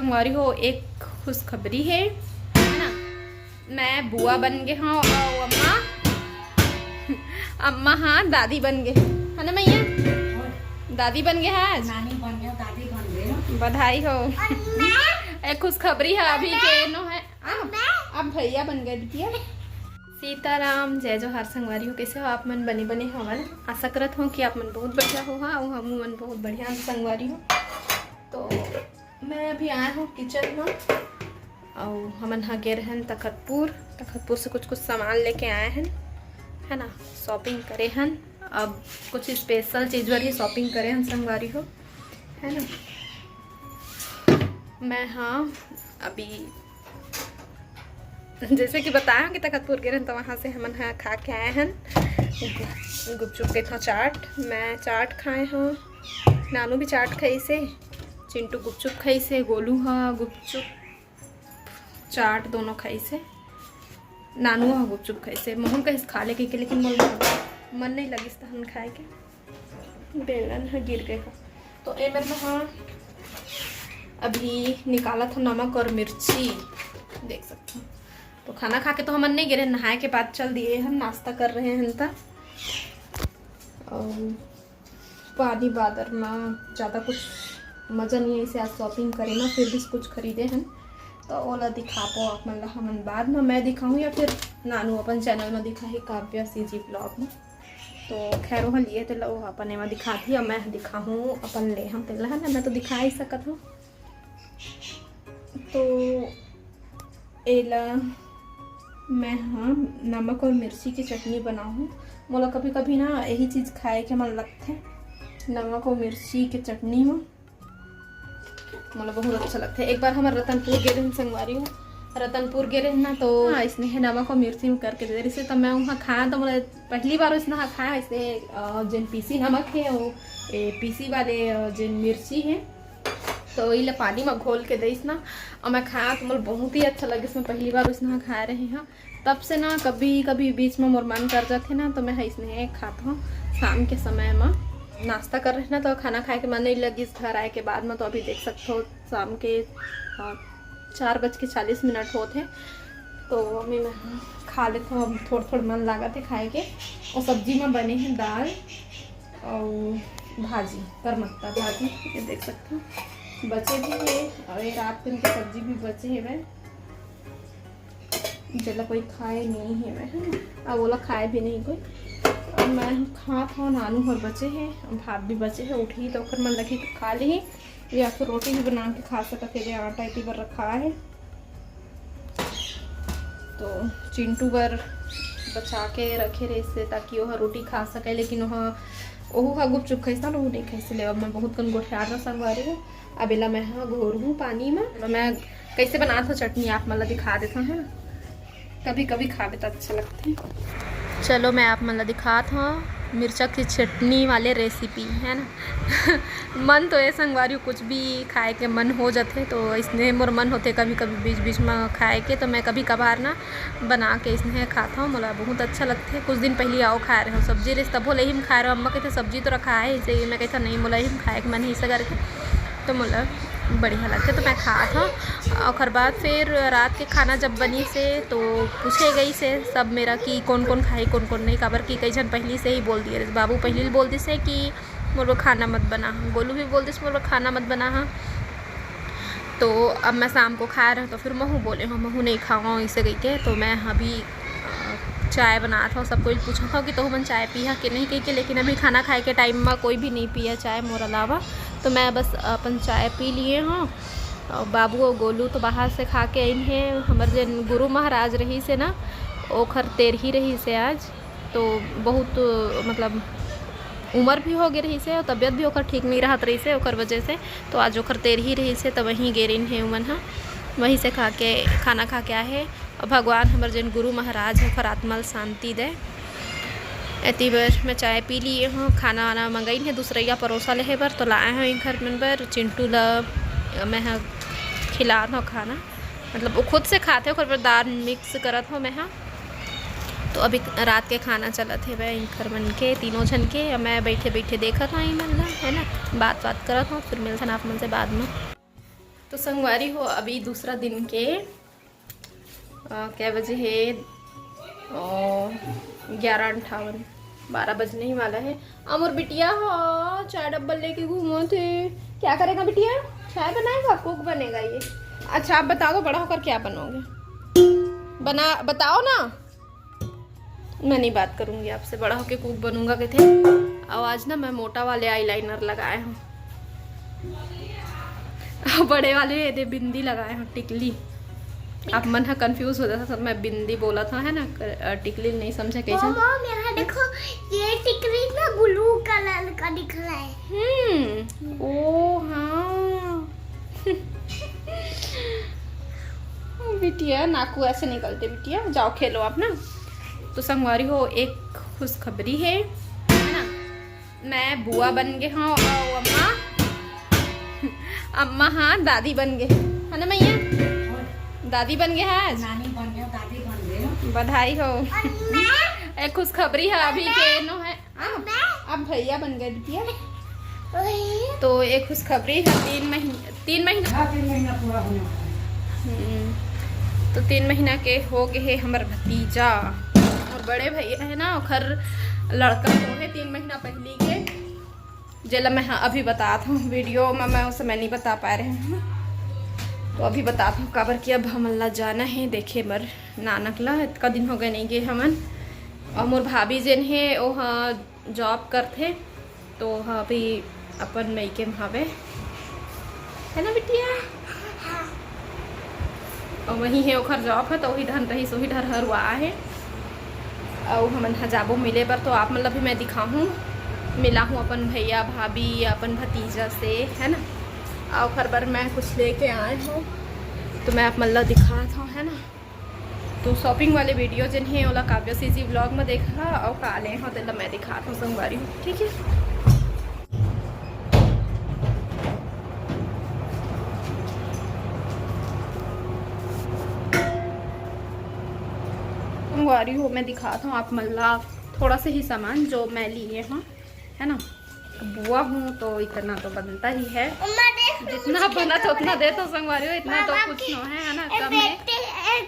संगवारी हो, एक खुशखबरी है ना। मैं बुआ बन गए हाँ और अम्मा अम्मा हाँ दादी बन गए है ना मैया, दादी बन गए हैं, नानी बन गए, दादी बन गए। बधाई हो। एक खुशखबरी है अभी के नो है, अब भैया बन गए बिटिया। सीताराम, जय जोहार संगवारी हो, कैसे हो आप मन? बने बने हवन, आशा करत हूँ कि आप मन बहुत बढ़िया हो हाँ, और हम मन बहुत बढ़िया संगवारी हो। तो मैं अभी आया हूँ किचन में और हमन हाँ गए रहन तखतपुर से कुछ सामान लेके आए हैं है ना, शॉपिंग करे हन। अब कुछ स्पेशल चीज़ वाली शॉपिंग करे हन संगवारी हो है ना। मैं हाँ अभी जैसे कि बताया कि तखतपुर गए रहन तो वहाँ से हमन हाँ खा के आए हैं गुपचुप के था चाट। मैं चाट खाए हूँ, नानू भी चाट खाई से, चिंटू गुपचुप खाई से, गोलू हाँ गुपचुप चाट दोनों खाई से, नानू हाँ गुपचुप खाई से। मोहन कहीं खा ले के लेकिन मन नहीं लगी हम खाए के, बेलन है गिर गए का। तो ये मेरे हाँ अभी निकाला था नमक और मिर्ची, देख सकते हो। तो खाना खा के तो हम नहीं गिरे, नहाए के बाद चल दिए हम नाश्ता कर रहे हैं तक। और पानी बादर में ज़्यादा कुछ मज़ा नहीं है, इसे आज शॉपिंग करे ना, फिर भी कुछ खरीदे हैं तो ओला दिखा पाओ आप मतलब हमन बाद में मैं दिखाऊँ या फिर नानू अपन चैनल में दिखा ही काव्या सीजी ब्लॉग में। तो खैर वहाँ लिए थे लो अपन एवं दिखाती और मैं दिखाऊँ अपन ले हम तेला है ना, मैं तो दिखा ही सकत हूँ। तो एला मैं हाँ नमक और मिर्ची की चटनी बनाऊँ। मोला कभी कभी ना यही चीज़ खाए के मन लगते, नमक और मिर्ची की चटनी हो मोला बहुत अच्छा लगता है। एक बार हमारे रतनपुर गए रहे संगवारी हो, रतनपुर गए रहे ना तो इसने है नमक और मिर्ची में करके दे रही से, तो मैं वहाँ खाया तो मुझे पहली बार इसने हाँ खाया। इसने जिन पीसी नमक है वो पीसी वाले जिन मिर्ची है तो ये पानी में घोल के दईस ना, और मैं खाया तो मुझे बहुत ही अच्छा लगे। इसमें पहली बार उसने हाँ खा रहे हैं, तब से ना कभी कभी बीच में मोर मन कर जाते ना तो मैं इसने खाता हूँ। शाम के समय में नाश्ता कर रहे ना तो खाना खाए के मन नहीं लगी इस घर आए के बाद में। तो अभी देख सकते हो शाम के 4:40 होते, तो अभी मैं खा लेता हूँ। थोड़ा थोड़ा मन लगा थे खाए के। और सब्जी में बने हैं दाल और भाजी, करमत्ता भाजी, ये देख सकते हो बचे भी है, और एक रात दिन की सब्जी भी बचे है वह, जला कोई खाए नहीं है वह है ना, अब बोला खाए भी नहीं कोई। और मैं खा था, नानू और बचे हैं, भात भी बचे हैं, उठी तो फिर मन लगी खा ली, या फिर रोटी भी बना के खा सकते थे, आटा इतनी बार रखा है। तो चिंटू बर बचा के रखे रहे इससे ताकि वह रोटी खा सके, लेकिन वह गुपचुप खाई ना, नहीं खाई से ले। अब मैं बहुत कन गोठियार में संगवारी हूँ। अब एला मैं हाँ घोर हूँ पानी में। मैं कैसे बनाता हूँ चटनी आप मतलब दिखा देता हूँ, कभी कभी खा तो अच्छा लगता है। चलो मैं आप मतलब दिखाता हूँ मिर्चा की चटनी वाले रेसिपी है ना। मन तो ये संगवारी कुछ भी खाए के मन हो जाते, तो इसने मोर मन होते कभी कभी बीच बीच में खाए के, तो मैं कभी कभार ना बना के इसने खाता हूँ, मोला बहुत अच्छा लगता है। कुछ दिन पहले आओ खा रहे हो सब्जी रेस तब बोले ही खा रहे हो, अम्मा कहते सब्जी तो रखा है इसे, मैं कहता नहीं मोला ही खाए के मन ही ऐसा करके, तो मोला बढ़िया लगता तो मैं खा था। और बाद फिर रात के खाना जब बनी से तो पूछे गई से सब मेरा कि कौन कौन खाई कौन कौन नहीं, खबर कि कई जन पहले से ही बोल दिए। बाबू पहले ही बोल दी से कि मोर खाना मत बना, गोलू भी बोल दी मोर खाना मत बना हाँ। तो अब मैं शाम को खा रहा तो फिर महू बोले हाँ महू नहीं खाऊँ इसे गई के। तो मैं अभी चाय बना था, सबको पूछा था कि तो मन चाय पिया कि नहीं कही के, लेकिन अभी खाना खाए के टाइम में कोई भी नहीं पिया चाय मोर अलावा, तो मैं बस अपन चाय पी लिए हाँ। और बाबू और गोलू तो बाहर से खा के आई हैं। हमारे जन गुरु महाराज रही से ना ओखर 13 रही से आज, तो बहुत मतलब उम्र भी हो गई रही से और तबीयत भी ओखर ठीक नहीं रहत रही से ओखर वजह से, तो आज ओखर 13 रही से, तो वहीं गे रही है उमन हाँ, वहीं से खाना खा के आए। और भगवान हमारे जन गुरु महाराज है ओखर आत्मा शांति दे। इतनी बार मैं चाय पी लिए हूँ, खाना वाना मंगाई है दूसरा परोसा ले बर, तो लाए हैं घर में बर चिंटू ला मैं खिला हूँ खाना, मतलब वो खुद से खाते हो दाल मिक्स करत हूँ मैं हाँ। तो अभी रात के खाना चला थे वह घर मन के तीनों जन के, मैं बैठे बैठे देखा था ही मन है ना, बात करत हूँ, फिर मिलता ना आप मन से बाद में। तो संगवारी हो अभी दूसरा दिन के क्या बजे है 11:58, 12 बजने ही वाला है। अमर बिटिया हाँ चाय डब्बल लेके घूमो थे। क्या करेगा बिटिया? चाय बनाएगा, कुक बनेगा ये। अच्छा आप बता दो बड़ा होकर क्या बनोगे, बताओ ना। मैं नहीं बात करूंगी आपसे, बड़ा होके कुक बनूंगा कहते। और आज ना मैं मोटा वाले आईलाइनर लगाए हूँ, बड़े वाले दे बिंदी लगाए हूँ, टिकली। आप मन है कंफ्यूज हो जाता था, मैं बिंदी बोला था है ना, टिकली नहीं समझे कैसे। यहाँ देखो ये टिकली ना ब्लू कलर का दिख रहा है। ओ हाँ बिटिया नाकू ऐसे निकलते बिटिया। जाओ खेलो आप ना। तो संगवारी हो एक खुशखबरी है ना, मैं बुआ बन गए हाँ और अम्मा हाँ दादी बन गए है ना मैया, दादी बन गए हैं आज। नानी बन गए, दादी बन गए। बधाई हो। एक खुशखबरी है अभी के नो है, अब भैया बन गए बिटिया। तो एक खुशखबरी है, 3 महीना पूरा होने वाला है। तो 3 महीना के हो गए है हमार भतीजा। और बड़े भैया है ना ओखर लड़का हो है 3 महीना पहले के, जला मैं अभी बताता हूँ वीडियो में, मैं उस समय नहीं बता पा रहे हैं तो अभी बताता हूँ। काबर कि अब हमला जाना है देखे मर नानकला, इतना दिन हो गए नहीं गए हमन। और मोर भाभी जिन है वो हाँ जॉब करते, तो हाँ अभी अपन मई के भावे है ना बिटिया। और वही है ओखर जॉब है, तो वही ढन रही सोही ढर हर हुआ है। और हमन जाबो मिले पर, तो आप मतलब भी मैं दिखाऊँ मिला हूँ अपन भैया भाभी अपन भतीजा से है ना। और हर बार मैं कुछ लेके आए हूँ तो मैं आप मतलब दिखा था है ना। तो शॉपिंग वाले वीडियो जिन है ओला काव्य सीजी व्लॉग में देखा और काले हो तो मैं दिखा था संगवारी हूँ, ठीक है। संगवारी हो मैं दिखाता हूँ आप मतलब थोड़ा से ही सामान जो मैं लिए हूँ है ना। बुआ हूँ तो इतना तो बनता ही है, जितना बना तो उतना दे तो संगवारी हो, इतना तो कुछ न है ना, कम है।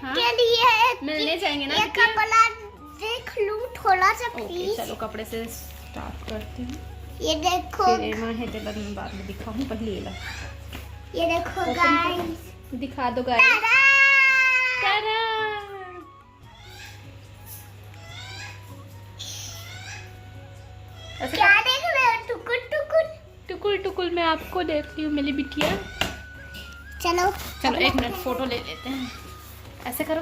हाँ? के लिए मिलने जाएंगे ना, कपड़ा देख लूं थोड़ा सा प्लीज। चलो कपड़े से स्टार्ट करते हैं। ये देखो फिर मां है तो बाद में दिखाऊं, पहले ये ला। ये देखो गाइस, दिखा दो गाइस। तारा क्या देख रहे हो? टुकुर टुकुर टुकुल टुकुल मैं आपको देखती हूँ मेरी बिटिया। चलो चलो 1 मिनट फोटो ले लेते हैं, ऐसे करो।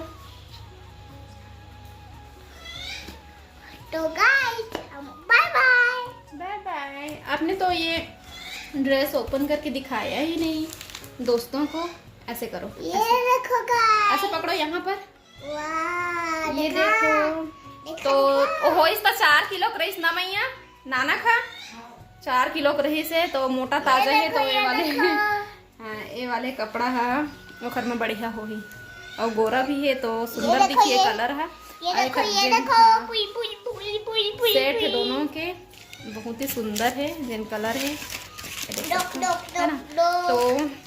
तो guys bye bye bye bye. आपने तो ये ड्रेस ओपन करके दिखाया ही नहीं दोस्तों को, ऐसे करो। ये ऐसे, देखो गाइस, ऐसे पकड़ो यहाँ पर, वाह ये देखो। तो ओहो इसका 4 किलो रईस ना मैया नाना खा 4 किलो रही से, तो मोटा ताजा है तो ये वाले हाँ ये वाले कपड़ा है ओखर में बढ़िया हो ही, और गोरा भी है तो सुंदर दिखिए कलर है। ये देखो पुई पुई पुई पुई पुई सेट है दोनों के, बहुत ही सुंदर है जिन कलर है है ना। तो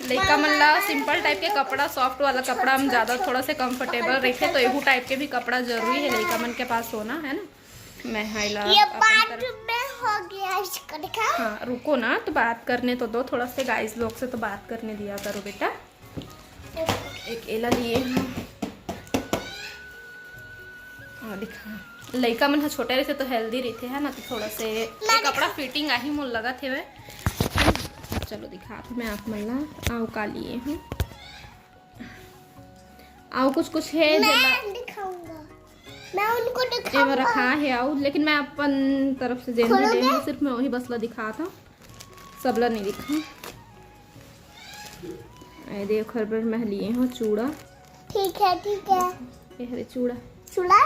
लड़का मल्ला सिंपल टाइप के कपड़ा, सॉफ्ट वाला कपड़ा हम ज़्यादा थोड़ा से कंफर्टेबल रखे, तो एहू टाइप के भी कपड़ा जरूरी है लड़का मन के पास होना है ना। मैं हाईला ये बात में हो गया इसका दिखा। हाँ रुको ना, तो बात करने तो दो थोड़ा से, गाइस लोग से तो बात करने दिया करो बेटा। एक एला लिए और दिखा लड़का मन छोटे रहे तो हेल्दी रहते है ना, तो थोड़ा से ये कपड़ा फिटिंग आही मोल लगा थे वे। चलो दिखा मैं आप मल्ला आओ का लिए हूँ, आओ कुछ कुछ है मैं दिखाऊंगा, मैं उनको एवं दिखाऊंगा रखा है आओ, लेकिन मैं अपन तरफ से जेन ले हूँ, सिर्फ मैं वही बसला दिखा था, सबला नहीं दिखा। ऐ देखो हर बार मैं लिए हूँ चूड़ा, ठीक है ये हरे चूड़ा चूड़ा।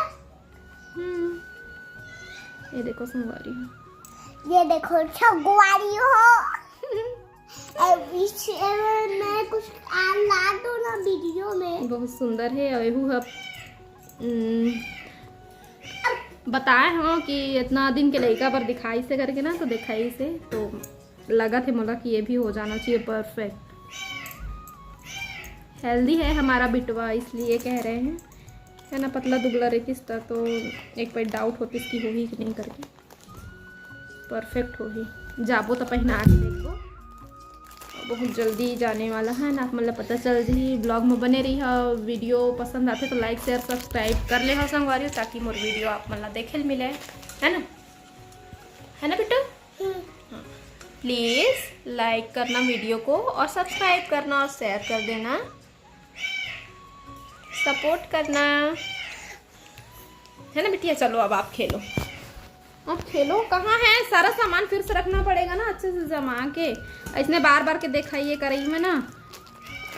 ये देखो संगवारी हो, ये देखो छगवारी हो। अभी मैं कुछ ला दो ना वीडियो में, बहुत सुंदर है। और एहू है बताए हाँ कि इतना दिन के लड़का पर दिखाई से करके ना, तो दिखाई से तो लगा थे मोला कि ये भी हो जाना चाहिए परफेक्ट। हेल्दी है हमारा बिटवा, इसलिए कह रहे हैं, है ना। पतला दुबला रेकिस्ता तो एक बार डाउट होती इसकी होगी कि नहीं करके, परफेक्ट होगी। जाबो तो पहना के देखो, बहुत जल्दी जाने वाला है ना, मतलब पता चल जी। ब्लॉग में बने रही है, वीडियो पसंद आते तो लाइक शेयर सब्सक्राइब कर ले हो संगवारी, ताकि मोर वीडियो आप मतलब देखे मिले, है ना, है ना बेटा। हाँ, प्लीज़ लाइक करना वीडियो को और सब्सक्राइब करना और शेयर कर देना, सपोर्ट करना, है ना बिटिया। चलो अब आप खेलो, अब खेलो। कहाँ है सारा सामान, फिर से रखना पड़ेगा ना अच्छे से जमा के, इसने बार बार के दिखाइए करई में ना,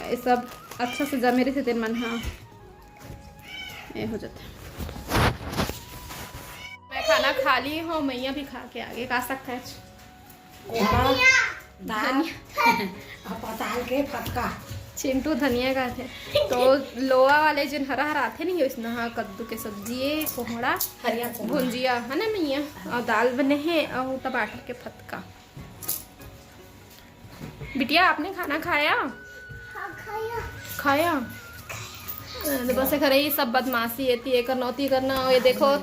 ये सब अच्छा से जमे रहे थे तेरे मन। हाँ ये हो जाता। मैं खाना खा ली हूँ, मैया भी खा के आगे का सकता है। पताल के फटका चिंटू धनिया का थे तो लोहा वाले जिन हरा हरा आते नहीं उसने, हाँ कद्दू के सब्जी, कोहड़ा, हरिया भुंजिया, है ना मैया, और दाल बने हैं और टमाटर के फटका। बिटिया आपने खाना खाया? खाया। तो बस करे ही सब बदमाशी एती है करनौती करना। और ये देखो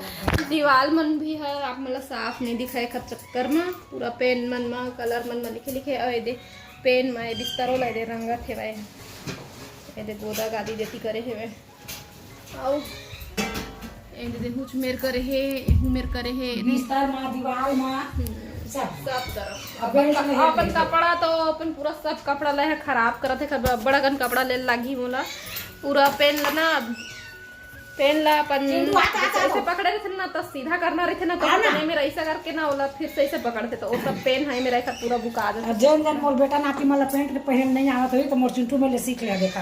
दीवार मन भी है, आप मतलब साफ नहीं दिखाए खत चक्कर में, पूरा पेन मन में कलर मन में लिखे लिखे। और ये दे पेन में बिस्तरों ले दे रंगत है भाई, ये दे गोदा गादी देती करे है आओ, ये दे हुच मेर करे है, हु मेर करे है, बिस्तर में दीवार में सब तरफ अपन अपन कपड़ा तो अपन पूरा सब कपड़ा ले है खराब करत है, बड़ा गन कपड़ा ले लागी मोला पूरा पेन लेना, पेन ला अपन ऐसे पकड़े रहे थे ना तो सीधा करना रहे थे ना, तो पेन में ऐसा करके ना ओला फिर से ऐसे पकड़ते, तो वो सब पेन है मेरा पूरा बुका दे। जन जन मोर बेटा नाती मला पेंट पहन नहीं आवत हुई तो मोर चिंटू में ले सीख ले देखा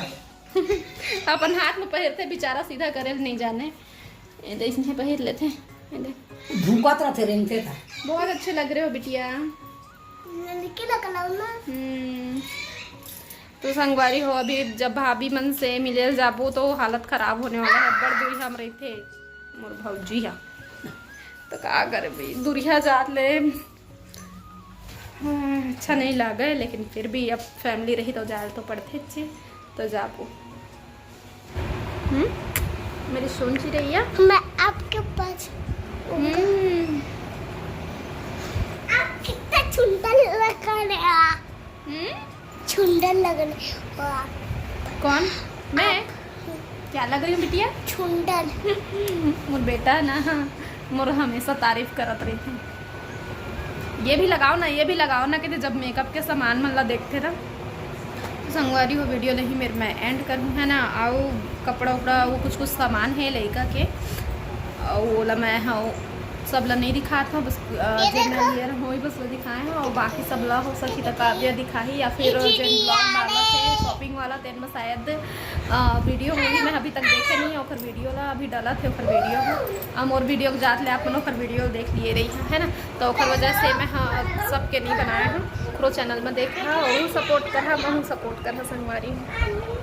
अपन हाथ में पहनते बेचारा सीधा करे नहीं जाने, इसने पहन लेते, भूकत रहते रेंगते था। बहुत अच्छे लग रहे हो बिटिया। तो संगवारी हो, अभी जब भाभी मन से मिले जाबो तो हालत खराब होने वाला है। बड़ दूरिया हम रही थे मोर भौजी है तो का करे भाई, दूरिया जात ले अच्छा नहीं लगे, लेकिन फिर भी अब फैमिली रही तो जाए तो पड़ते अच्छे, तो जाबो। मेरी सुन सी रही है, मैं आपके पास आप कितना सुंदर लग रहा है, सुंदर लग रहा है। कौन मैं क्या लग रही हूँ बिटिया? सुंदर। मोर बेटा ना मोर हमेशा तारीफ करत रही थी, ये भी लगाओ ना, ये भी लगाओ ना, कहते जब मेकअप के सामान मतलब देखते ना। संगवारी हो वीडियो नहीं मेरे मैं एंड करूँ, है ना। आओ कपड़ा उपड़ा वो कुछ कुछ सामान है लड़का के, वो ला मैं हाँ सब ला नहीं दिखा था, बस लियर हो बस वो दिखाए हैं, और बाकी सब ला हो सकी तक काव्य दिखाई, या फिर जो ब्लॉग डाला थे शॉपिंग वाला तेन में शायद वीडियो होगी, मैं अभी तक देखे नहीं और वीडियो ला अभी डाला थे ओखर वीडियो हम और वीडियो के जात ले आप ओखर वीडियो देख लिए रही है ना, तो ओखर वजह से मैं हाँ सबके नहीं बनाया हूँ, ओकरो चैनल में देखा और सपोर्ट कर, मैं सपोर्ट कर संगवारी हूँ।